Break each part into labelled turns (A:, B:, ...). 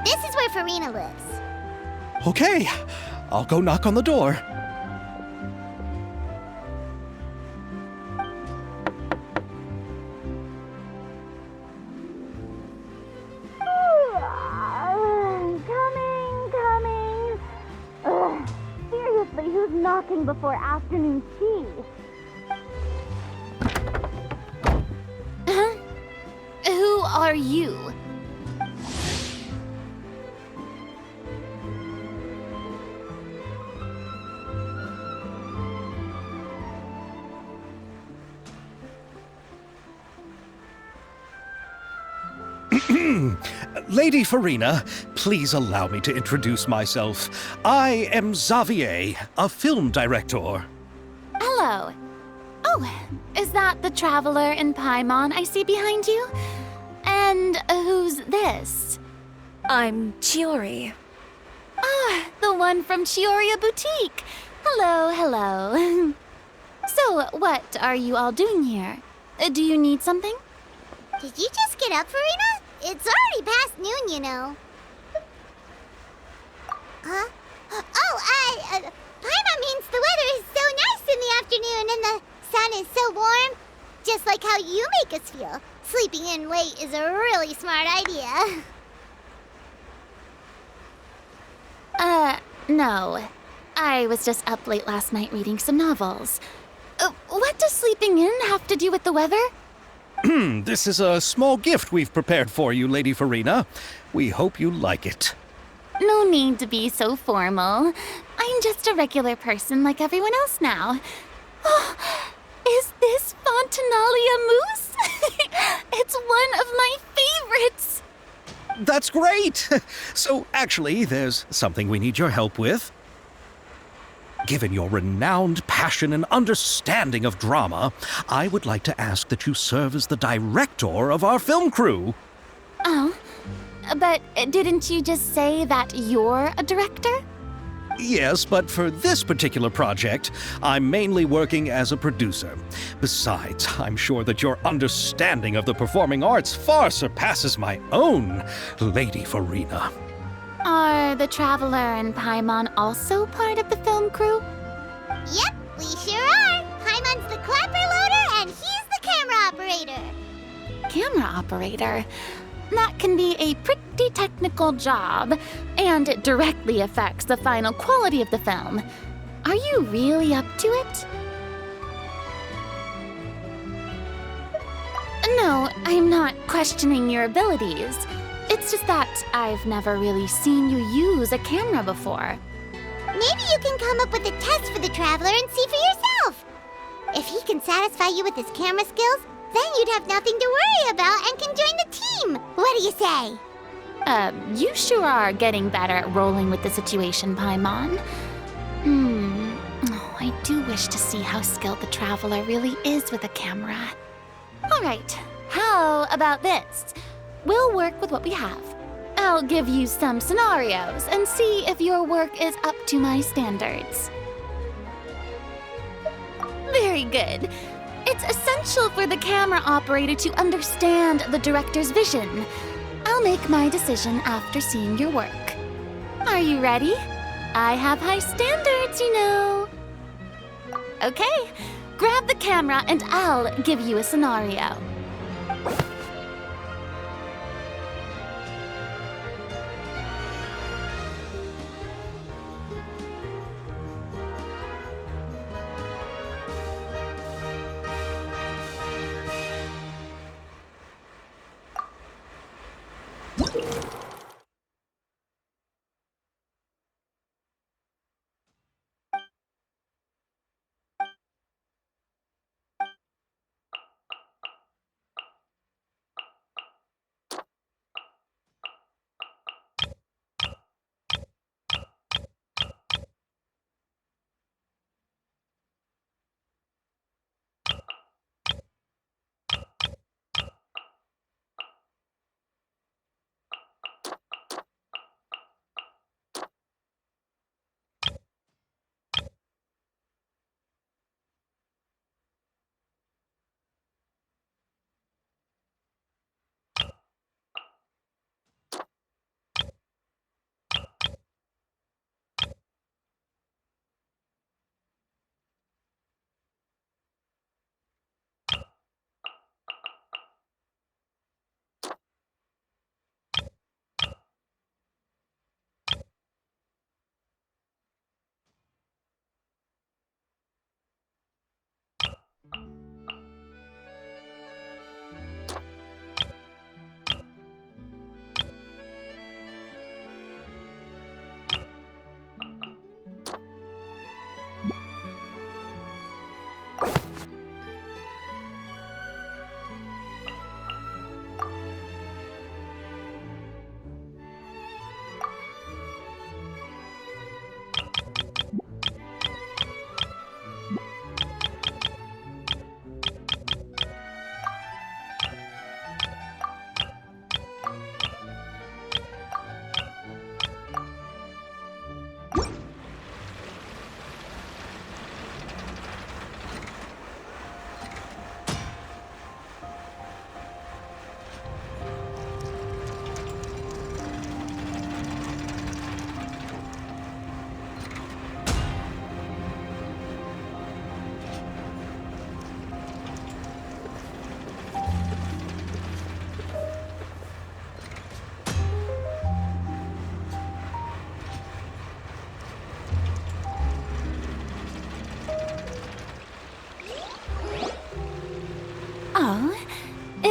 A: This is where Farina lives.
B: Okay, I'll go knock on the door.
A: Coming. Ugh, seriously, who's knocking before afternoon tea?
C: Who are you?
B: Lady Farina, please allow me to introduce myself. I am Xavier, a film director.
C: Hello. Oh, is that the traveler in Paimon I see behind you? And who's this?
D: I'm Chiori.
C: Ah, the one from Chioria Boutique. Hello. So, what are you all doing here? Do you need something?
A: Did you just get up, Farina? It's already past noon, you know. Huh? Paimon means the weather is so nice in the afternoon and the sun is so warm. Just like how you make us feel. Sleeping in late is a really smart idea.
C: No. I was just up late last night reading some novels. What does sleeping in have to do with the weather?
B: This is a small gift we've prepared for you, Lady Farina. We hope you like it.
C: No need to be so formal. I'm just a regular person like everyone else now. Oh, is this Fontinalia mousse? It's one of my favorites.
B: That's great! So, actually, there's something we need your help with. Given your renowned passion and understanding of drama, I would like to ask that you serve as the director of our film crew.
C: Oh, but didn't you just say that you're a director?
B: Yes, but for this particular project, I'm mainly working as a producer. Besides, I'm sure that your understanding of the performing arts far surpasses my own, Lady Farina.
C: Are the Traveler and Paimon also part of the film crew?
A: Yep, we sure are. Paimon's the clapper loader and he's the camera operator.
C: Camera operator? That can be a pretty technical job, and it directly affects the final quality of the film. Are you really up to it? No, I'm not questioning your abilities. It's just that I've never really seen you use a camera before.
A: Maybe you can come up with a test for the Traveler and see for yourself. If he can satisfy you with his camera skills, then you'd have nothing to worry about and can join the team. What do you say?
C: You sure are getting better at rolling with the situation, Paimon. Oh, I do wish to see how skilled the Traveler really is with a camera. All right, how about this? We'll work with what we have. I'll give you some scenarios and see if your work is up to my standards. Very good. It's essential for the camera operator to understand the director's vision. I'll make my decision after seeing your work. Are you ready? I have high standards, you know. Okay, grab the camera and I'll give you a scenario.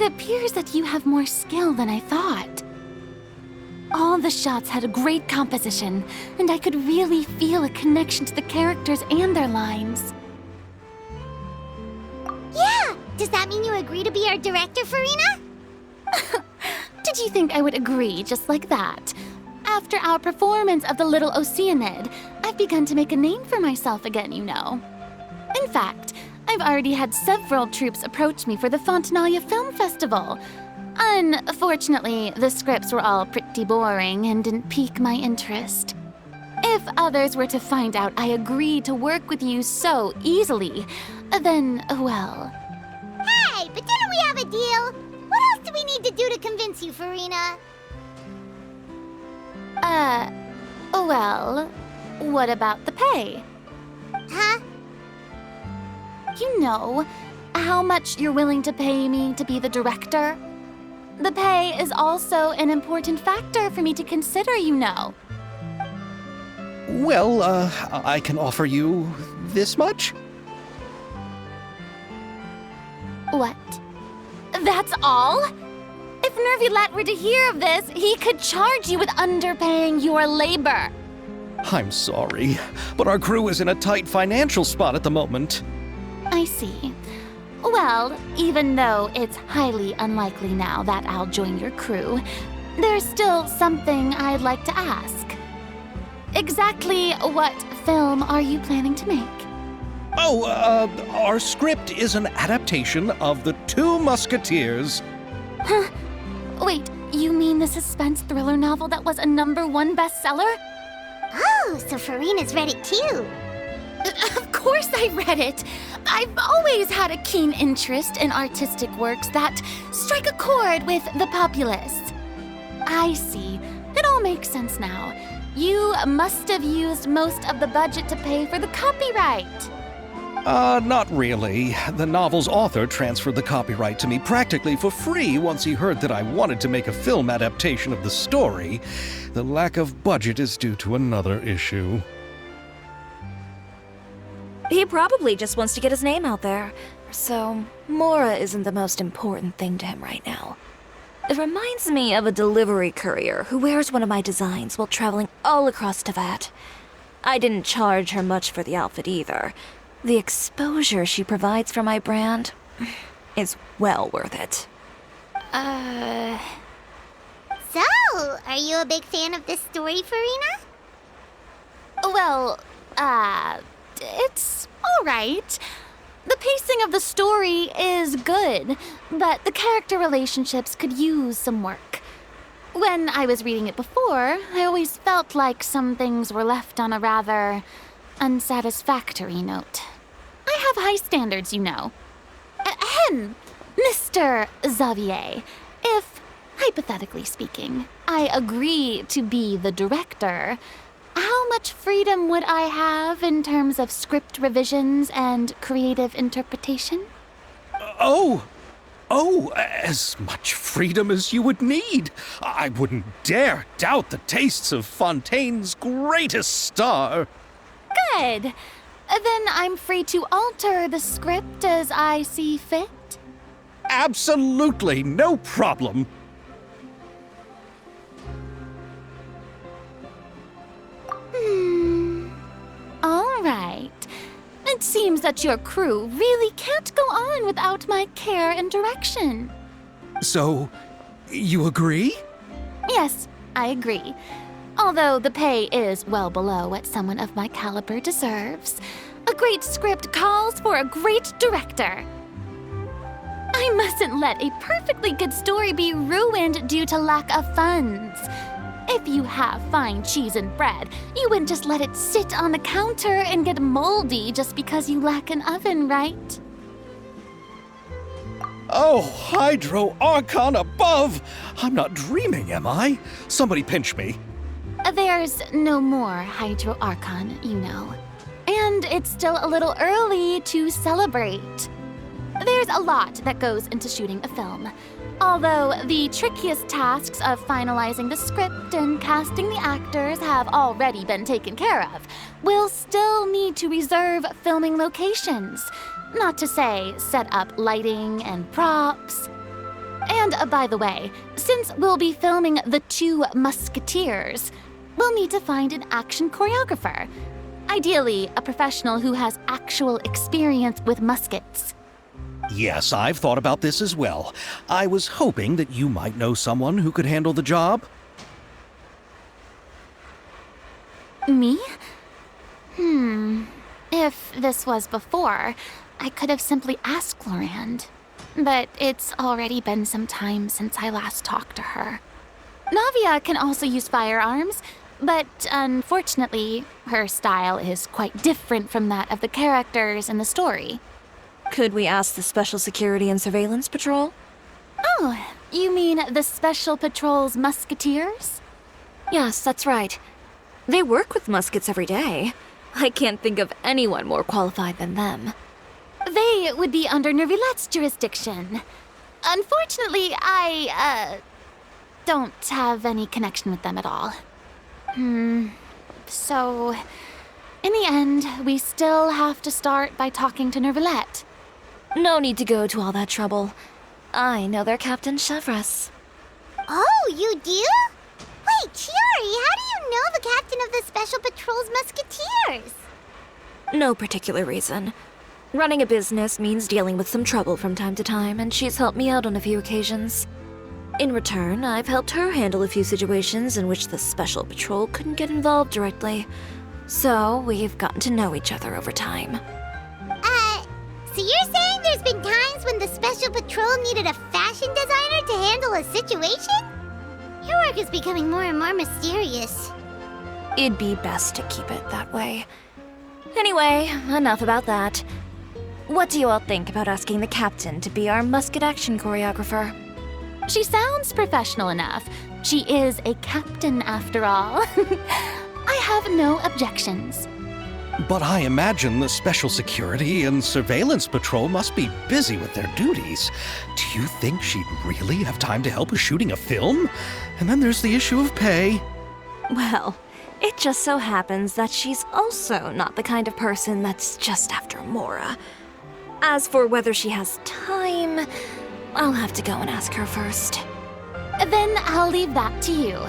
C: It appears that you have more skill than I thought. All the shots had a great composition, and I could really feel a connection to the characters and their lines.
A: Yeah! Does that mean you agree to be our director, Farina?
C: Did you think I would agree just like that? After our performance of The Little Oceanid, I've begun to make a name for myself again, you know. In fact, I've already had several troops approach me for the Fontanalia Film Festival. Unfortunately, the scripts were all pretty boring and didn't pique my interest. If others were to find out I agreed to work with you so easily, then, well...
A: Hey, but didn't we have a deal? What else do we need to do to convince you, Farina?
C: Well, what about the pay?
A: Huh?
C: You know, how much you're willing to pay me to be the director? The pay is also an important factor for me to consider, you know.
B: Well, I can offer you this much?
C: What? That's all? If Nervilat were to hear of this, he could charge you with underpaying your labor.
B: I'm sorry, but our crew is in a tight financial spot at the moment.
C: I see. Well, even though it's highly unlikely now that I'll join your crew, there's still something I'd like to ask. Exactly what film are you planning to make?
B: Oh, our script is an adaptation of The Two Musketeers.
C: Huh? Wait, you mean the suspense thriller novel that was a #1 bestseller?
A: Oh, so Farina's read it too.
C: Of course I read it. I've always had a keen interest in artistic works that strike a chord with the populace. I see. It all makes sense now. You must have used most of the budget to pay for the copyright.
B: Not really. The novel's author transferred the copyright to me practically for free once he heard that I wanted to make a film adaptation of the story. The lack of budget is due to another issue.
D: He probably just wants to get his name out there. So, Mora isn't the most important thing to him right now. It reminds me of a delivery courier who wears one of my designs while traveling all across Teyvat. I didn't charge her much for the outfit either. The exposure she provides for my brand is well worth it.
A: So, are you a big fan of this story, Farina?
C: Well, it's all right. The pacing of the story is good, but the character relationships could use some work. When I was reading it before, I always felt like some things were left on a rather unsatisfactory note. I have high standards, you know. Ahem, Mr. Xavier, if, hypothetically speaking, I agree to be the director, how much freedom would I have in terms of script revisions and creative interpretation?
B: As much freedom as you would need. I wouldn't dare doubt the tastes of Fontaine's greatest star.
C: Good. Then I'm free to alter the script as I see fit.
B: Absolutely, no problem.
C: All right. It seems that your crew really can't go on without my care and direction.
B: So, you agree?
C: Yes, I agree. Although the pay is well below what someone of my caliber deserves, a great script calls for a great director. I mustn't let a perfectly good story be ruined due to lack of funds. If you have fine cheese and bread, you wouldn't just let it sit on the counter and get moldy just because you lack an oven, right?
B: Oh, Hydro Archon above! I'm not dreaming, am I? Somebody pinch me.
C: There's no more Hydro Archon, you know. And it's still a little early to celebrate. There's a lot that goes into shooting a film. Although the trickiest tasks of finalizing the script and casting the actors have already been taken care of, we'll still need to reserve filming locations. Not to say set up lighting and props. And by the way, since we'll be filming The Two Musketeers, we'll need to find an action choreographer. Ideally, a professional who has actual experience with muskets.
B: Yes, I've thought about this as well. I was hoping that you might know someone who could handle the job.
C: Me? If this was before, I could have simply asked Glorand. But it's already been some time since I last talked to her. Navia can also use firearms, but unfortunately, her style is quite different from that of the characters in the story.
D: Could we ask the Special Security and Surveillance Patrol?
C: Oh, you mean the Special Patrol's Musketeers?
D: Yes, that's right. They work with muskets every day. I can't think of anyone more qualified than them.
C: They would be under Nervilette's jurisdiction. Unfortunately, I don't have any connection with them at all. So, in the end, we still have to start by talking to Nervilette.
D: No need to go to all that trouble. I know their Captain Chevres.
A: Oh, you do? Wait, Chiori, how do you know the captain of the Special Patrol's Musketeers?
D: No particular reason. Running a business means dealing with some trouble from time to time, and she's helped me out on a few occasions. In return, I've helped her handle a few situations in which the Special Patrol couldn't get involved directly. So, we've gotten to know each other over time.
A: So you're saying there's been times when the Special Patrol needed a fashion designer to handle a situation? Your work is becoming more and more mysterious.
D: It'd be best to keep it that way. Anyway, enough about that. What do you all think about asking the captain to be our musket action choreographer?
C: She sounds professional enough. She is a captain after all. I have no objections.
B: But I imagine the Special Security and Surveillance Patrol must be busy with their duties. Do you think she'd really have time to help with shooting a film? And then there's the issue of pay.
D: Well, it just so happens that she's also not the kind of person that's just after Mora. As for whether she has time, I'll have to go and ask her first.
C: Then I'll leave that to you.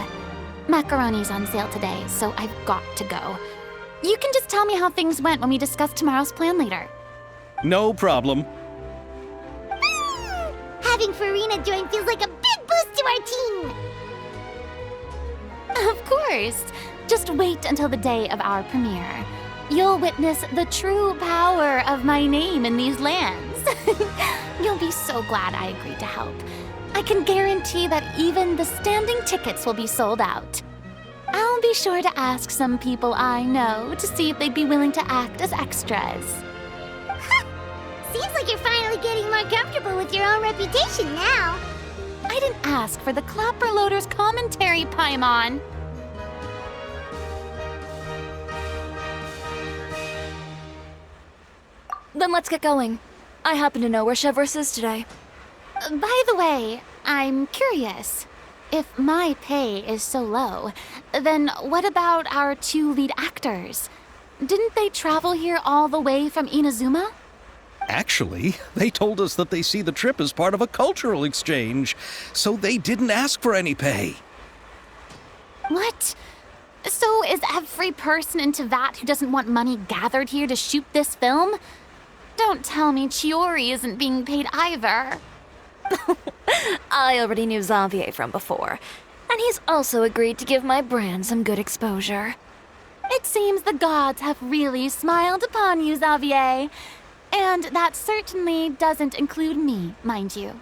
C: Macaroni's on sale today, so I've got to go. You can just tell me how things went when we discuss tomorrow's plan later.
B: No problem.
A: Having Farina join feels like a big boost to our team.
C: Of course. Just wait until the day of our premiere. You'll witness the true power of my name in these lands. You'll be so glad I agreed to help. I can guarantee that even the standing tickets will be sold out. I'll be sure to ask some people I know to see if they'd be willing to act as extras.
A: Seems like you're finally getting more comfortable with your own reputation now.
C: I didn't ask for the Clapper Loader's commentary, Paimon.
D: Then let's get going. I happen to know where Chevres is today.
C: By the way, I'm curious. If my pay is so low, then what about our two lead actors? Didn't they travel here all the way from Inazuma?
B: Actually, they told us that they see the trip as part of a cultural exchange, so they didn't ask for any pay.
C: What? So is every person in Tevat who doesn't want money gathered here to shoot this film? Don't tell me Chiori isn't being paid either.
D: I already knew Xavier from before, and he's also agreed to give my brand some good exposure.
C: It seems the gods have really smiled upon you, Xavier. And that certainly doesn't include me, mind you.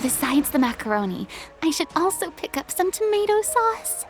C: Besides the macaroni, I should also pick up some tomato sauce.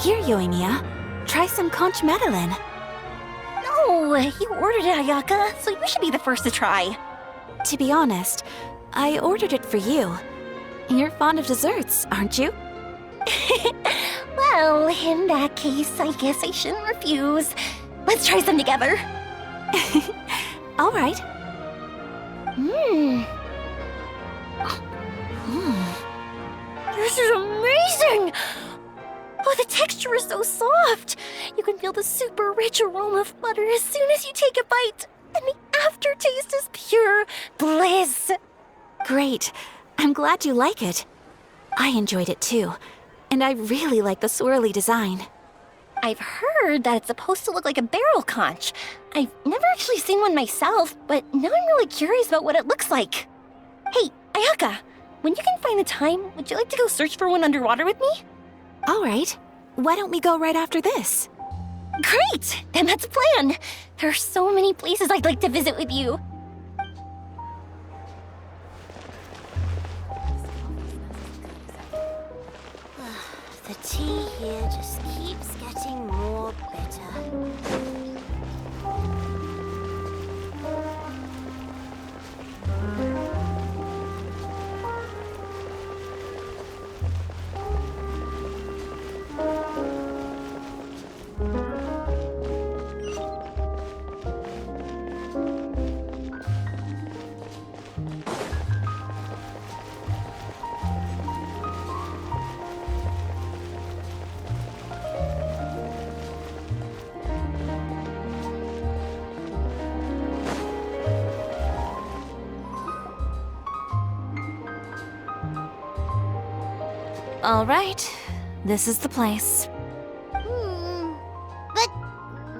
D: Here, Yoimiya. Try some conch madeleine.
E: No, you ordered it, Ayaka, so you should be the first to try.
D: To be honest, I ordered it for you. You're fond of desserts, aren't you?
E: Well, in that case, I guess I shouldn't refuse. Let's try some together.
D: All right.
E: This is amazing! Oh, the texture is so soft. You can feel the super rich aroma of butter as soon as you take a bite. And the aftertaste is pure bliss.
D: Great. I'm glad you like it. I enjoyed it too. And I really like the swirly design.
E: I've heard that it's supposed to look like a barrel conch. I've never actually seen one myself, but now I'm really curious about what it looks like. Hey, Ayaka, when you can find the time, would you like to go search for one underwater with me?
D: All right. Why don't we go right after this?
E: Great! Then that's a plan. There are so many places I'd like to visit with you.
A: The tea here just keeps getting more bitter.
D: All right. This is the place.
A: But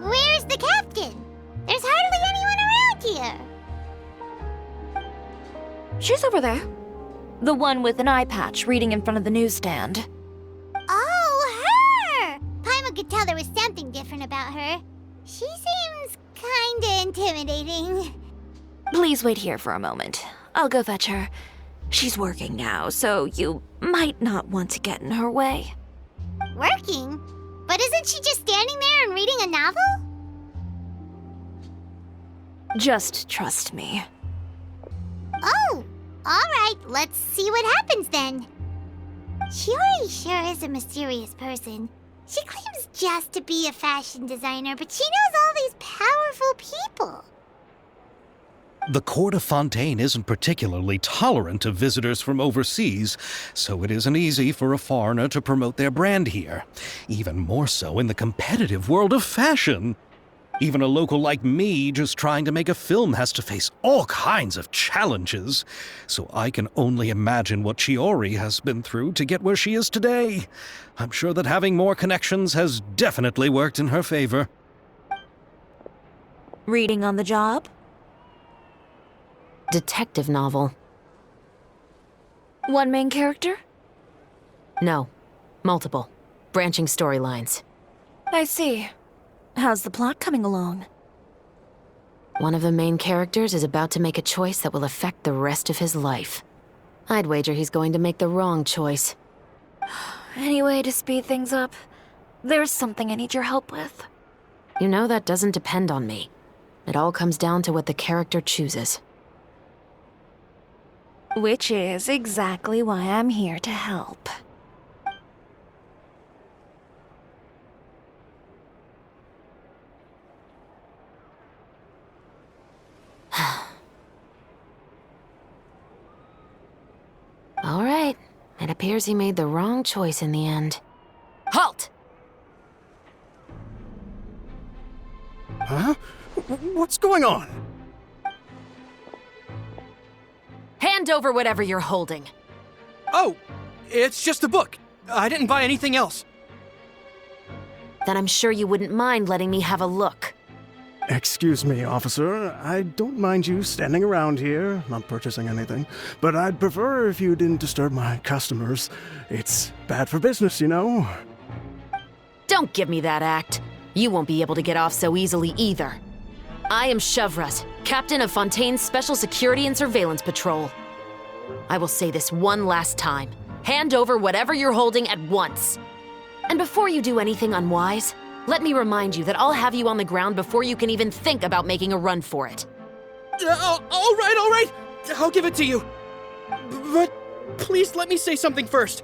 A: where's the captain? There's hardly anyone around here.
D: She's over there. The one with an eye patch reading in front of the newsstand.
A: Oh, her! Paimon could tell there was something different about her. She seems kinda intimidating.
D: Please wait here for a moment. I'll go fetch her. She's working now, so you might not want to get in her way.
A: Working? But isn't she just standing there and reading a novel?
D: Just trust me.
A: Oh, alright, let's see what happens then. Shiori sure is a mysterious person. She claims just to be a fashion designer, but she knows all these powerful people.
B: The Court of Fontaine isn't particularly tolerant of visitors from overseas, so it isn't easy for a foreigner to promote their brand here. Even more so in the competitive world of fashion. Even a local like me just trying to make a film has to face all kinds of challenges. So I can only imagine what Shiori has been through to get where she is today. I'm sure that having more connections has definitely worked in her favor.
D: Reading on the job?
F: Detective novel.
D: One main character?
F: No. Multiple. Branching storylines.
D: I see. How's the plot coming along?
F: One of the main characters is about to make a choice that will affect the rest of his life. I'd wager he's going to make the wrong choice.
D: Any way to speed things up? There's something I need your help with.
F: You know that doesn't depend on me. It all comes down to what the character chooses.
D: Which is exactly why I'm here to help.
F: All right. It appears he made the wrong choice in the end. Halt!
G: Huh? What's going on?
F: Hand over whatever you're holding.
G: Oh, it's just a book. I didn't buy anything else.
F: Then I'm sure you wouldn't mind letting me have a look.
H: Excuse me, officer. I don't mind you standing around here, not purchasing anything, but I'd prefer if you didn't disturb my customers. It's bad for business, you know.
F: Don't give me that act. You won't be able to get off so easily either. I am Chevret, captain of Fontaine's Special Security and Surveillance Patrol. I will say this one last time. Hand over whatever you're holding at once. And before you do anything unwise, let me remind you that I'll have you on the ground before you can even think about making a run for it.
G: All right. I'll give it to you. But please let me say something first.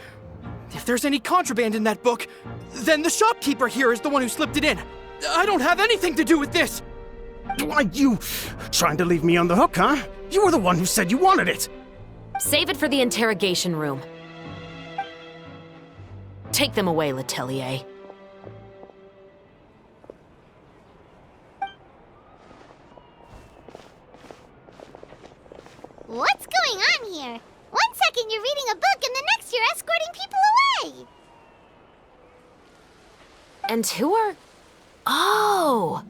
G: If there's any contraband in that book, then the shopkeeper here is the one who slipped it in. I don't have anything to do with this.
H: Why, you trying to leave me on the hook, huh? You were the one who said you wanted it.
F: Save it for the interrogation room. Take them away, Letelier.
A: What's going on here? 1 second you're reading a book and the next you're escorting people away.
F: And who are... Oh!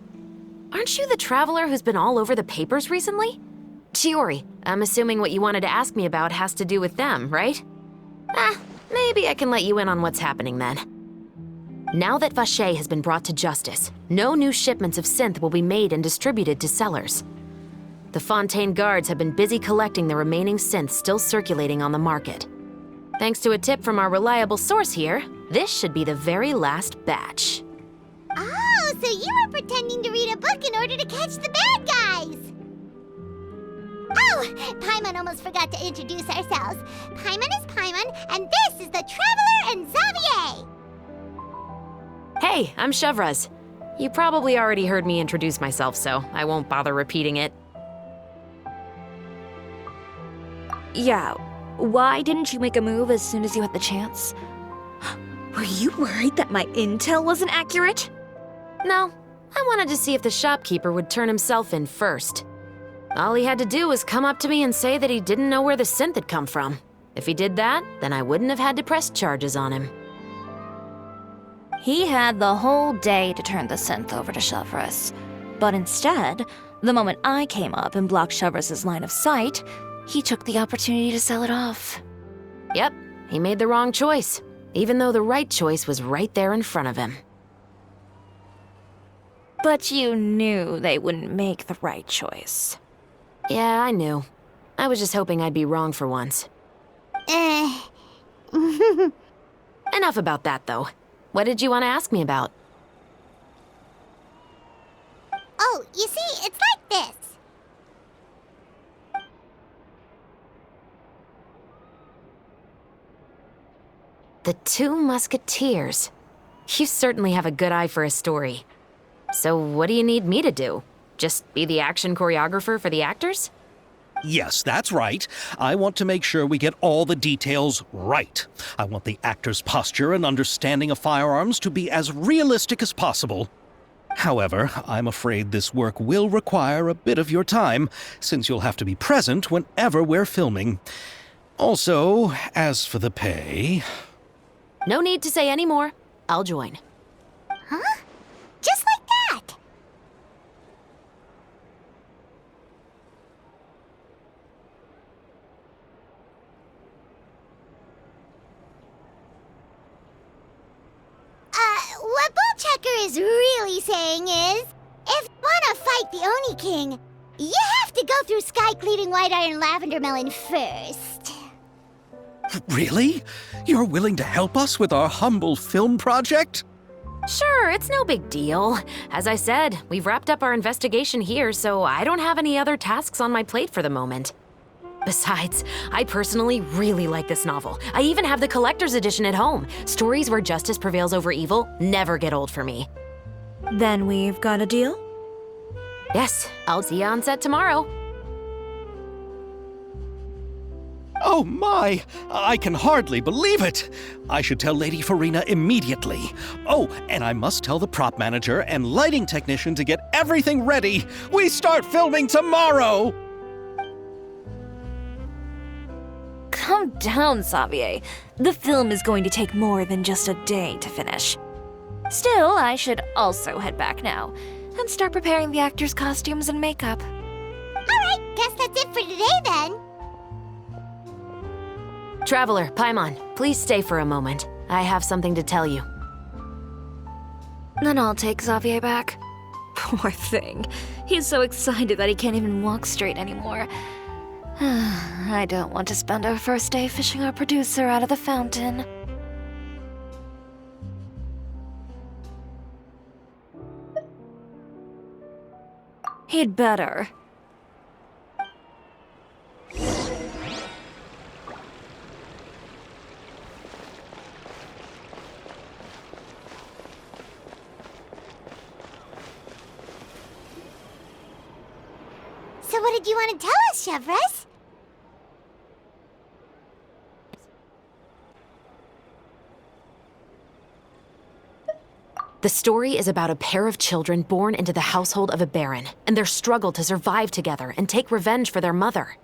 F: Aren't you the traveler who's been all over the papers recently? Chiori, I'm assuming what you wanted to ask me about has to do with them, right? Maybe I can let you in on what's happening then. Now that Vacher has been brought to justice, no new shipments of synth will be made and distributed to sellers. The Fontaine guards have been busy collecting the remaining synths still circulating on the market. Thanks to a tip from our reliable source here, this should be the very last batch.
A: Oh, so you were pretending to read a book in order to catch the bad guys. Oh, Paimon almost forgot to introduce ourselves. Paimon is Paimon, and this is the Traveler and Xavier.
F: Hey, I'm Chevraz. You probably already heard me introduce myself, so I won't bother repeating it.
D: Yeah, why didn't you make a move as soon as you had the chance? Were you worried that my intel wasn't accurate?
F: No, I wanted to see if the shopkeeper would turn himself in first. All he had to do was come up to me and say that he didn't know where the synth had come from. If he did that, then I wouldn't have had to press charges on him.
D: He had the whole day to turn the synth over to Chevraz. But instead, the moment I came up and blocked Chevraz's line of sight, he took the opportunity to sell it off.
F: Yep, he made the wrong choice, even though the right choice was right there in front of him.
D: But you knew they wouldn't make the right choice.
F: Yeah, I knew. I was just hoping I'd be wrong for once. Enough about that, though. What did you want to ask me about?
A: Oh, you see, it's like this.
F: The Two Musketeers. You certainly have a good eye for a story. So what do you need me to do? Just be the action choreographer for the actors?
B: Yes, that's right. I want to make sure we get all the details right. I want the actor's posture and understanding of firearms to be as realistic as possible. However, I'm afraid this work will require a bit of your time, since you'll have to be present whenever we're filming. Also, as for the pay...
F: No need to say any more. I'll join.
A: Huh? Just like that. What Bullchecker is really saying is, if you want to fight the Oni King, you have to go through Sky-Cleaving White Iron Lavender Melon first.
B: Really? You're willing to help us with our humble film project?
F: Sure, it's no big deal. As I said, we've wrapped up our investigation here, so I don't have any other tasks on my plate for the moment. Besides, I personally really like this novel. I even have the collector's edition at home. Stories where justice prevails over evil never get old for me.
D: Then we've got a deal?
F: Yes, I'll see you on set tomorrow.
B: Oh my! I can hardly believe it! I should tell Lady Farina immediately. Oh, and I must tell the prop manager and lighting technician to get everything ready. We start filming tomorrow!
D: Calm down, Xavier. The film is going to take more than just a day to finish. Still, I should also head back now and start preparing the actors' costumes and makeup.
A: Alright, guess that's it for today then.
F: Traveler, Paimon, please stay for a moment. I have something to tell you.
D: Then I'll take Xavier back. Poor thing. He's so excited that he can't even walk straight anymore. I don't want to spend our first day fishing our producer out of the fountain. He'd better.
A: So what did you want to tell us, Chevres?
F: The story is about a pair of children born into the household of a baron and their struggle to survive together and take revenge for their mother.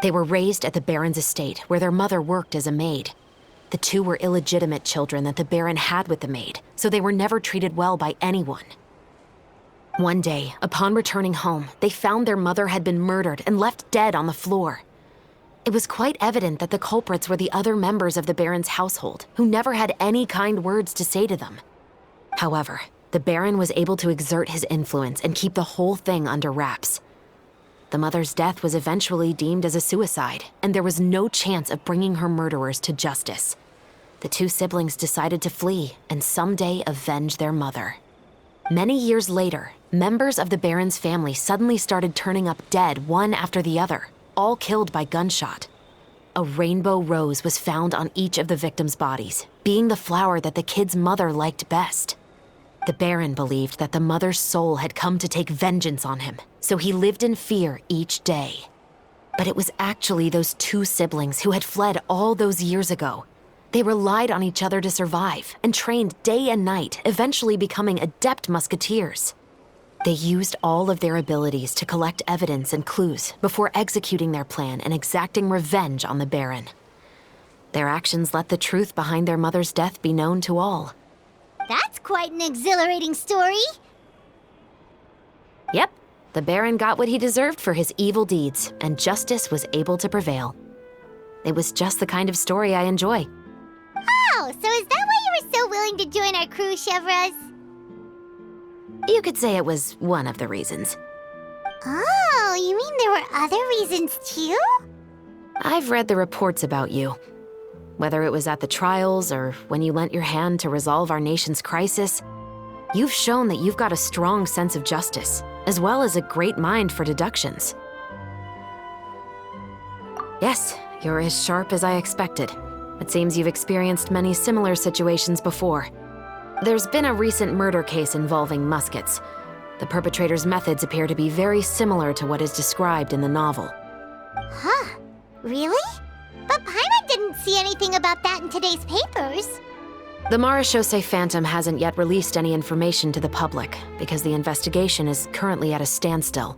F: They were raised at the baron's estate, where their mother worked as a maid. The two were illegitimate children that the baron had with the maid, so they were never treated well by anyone. One day, upon returning home, they found their mother had been murdered and left dead on the floor. It was quite evident that the culprits were the other members of the baron's household, who never had any kind words to say to them. However, the baron was able to exert his influence and keep the whole thing under wraps. The mother's death was eventually deemed as a suicide, and there was no chance of bringing her murderers to justice. The two siblings decided to flee and someday avenge their mother. Many years later, members of the baron's family suddenly started turning up dead one after the other, all killed by gunshot. A rainbow rose was found on each of the victims' bodies, being the flower that the kid's mother liked best. The baron believed that the mother's soul had come to take vengeance on him, so he lived in fear each day. But it was actually those two siblings who had fled all those years ago. They relied on each other to survive and trained day and night, eventually becoming adept musketeers. They used all of their abilities to collect evidence and clues before executing their plan and exacting revenge on the baron. Their actions let the truth behind their mother's death be known to all.
A: That's quite an exhilarating story.
F: Yep, the baron got what he deserved for his evil deeds, and justice was able to prevail. It was just the kind of story I enjoy.
A: Oh, so is that why you were so willing to join our crew, Chevres?
F: You could say it was one of the reasons.
A: Oh, you mean there were other reasons too?
F: I've read the reports about you. Whether it was at the trials or when you lent your hand to resolve our nation's crisis, you've shown that you've got a strong sense of justice, as well as a great mind for deductions. Yes, you're as sharp as I expected. It seems you've experienced many similar situations before. There's been a recent murder case involving muskets. The perpetrator's methods appear to be very similar to what is described in the novel.
A: Huh, really? But Paimon didn't see anything about that in today's papers.
F: The Marechaussee Phantom hasn't yet released any information to the public because the investigation is currently at a standstill.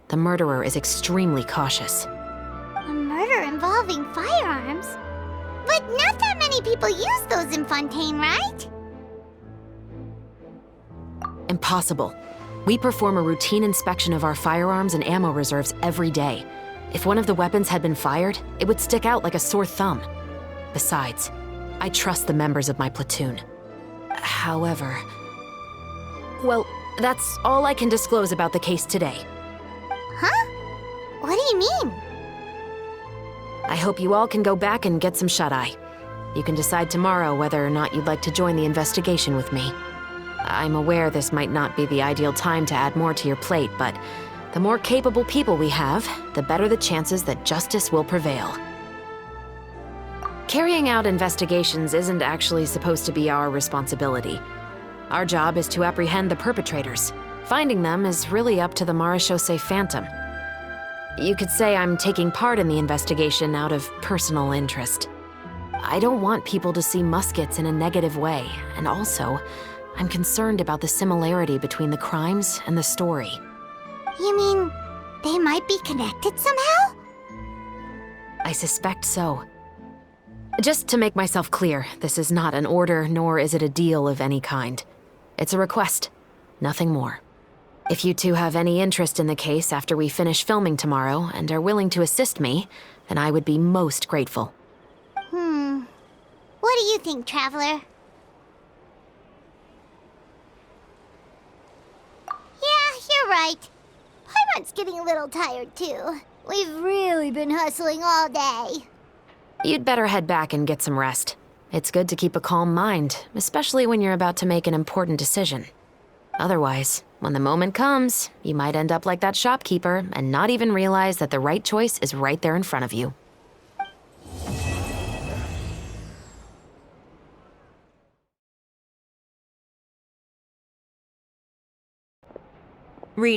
F: The murderer is extremely cautious.
A: A murder involving firearms? But not that many people use those in Fontaine, right?
F: Impossible. We perform a routine inspection of our firearms and ammo reserves every day. If one of the weapons had been fired, it would stick out like a sore thumb. Besides, I trust the members of my platoon. However... Well, that's all I can disclose about the case today.
A: Huh? What do you mean?
F: I hope you all can go back and get some shut-eye. You can decide tomorrow whether or not you'd like to join the investigation with me. I'm aware this might not be the ideal time to add more to your plate, but the more capable people we have, the better the chances that justice will prevail. Carrying out investigations isn't actually supposed to be our responsibility. Our job is to apprehend the perpetrators. Finding them is really up to the Marechaussee Phantom. You could say I'm taking part in the investigation out of personal interest. I don't want people to see muskets in a negative way, and also, I'm concerned about the similarity between the crimes and the story.
A: You mean they might be connected somehow?
F: I suspect so. Just to make myself clear, this is not an order, nor is it a deal of any kind. It's a request, nothing more. If you two have any interest in the case after we finish filming tomorrow and are willing to assist me, then I would be most grateful.
A: What do you think, Traveler? Yeah, you're right. Paimon's getting a little tired, too. We've really been hustling all day.
F: You'd better head back and get some rest. It's good to keep a calm mind, especially when you're about to make an important decision. Otherwise, when the moment comes, you might end up like that shopkeeper and not even realize that the right choice is right there in front of you.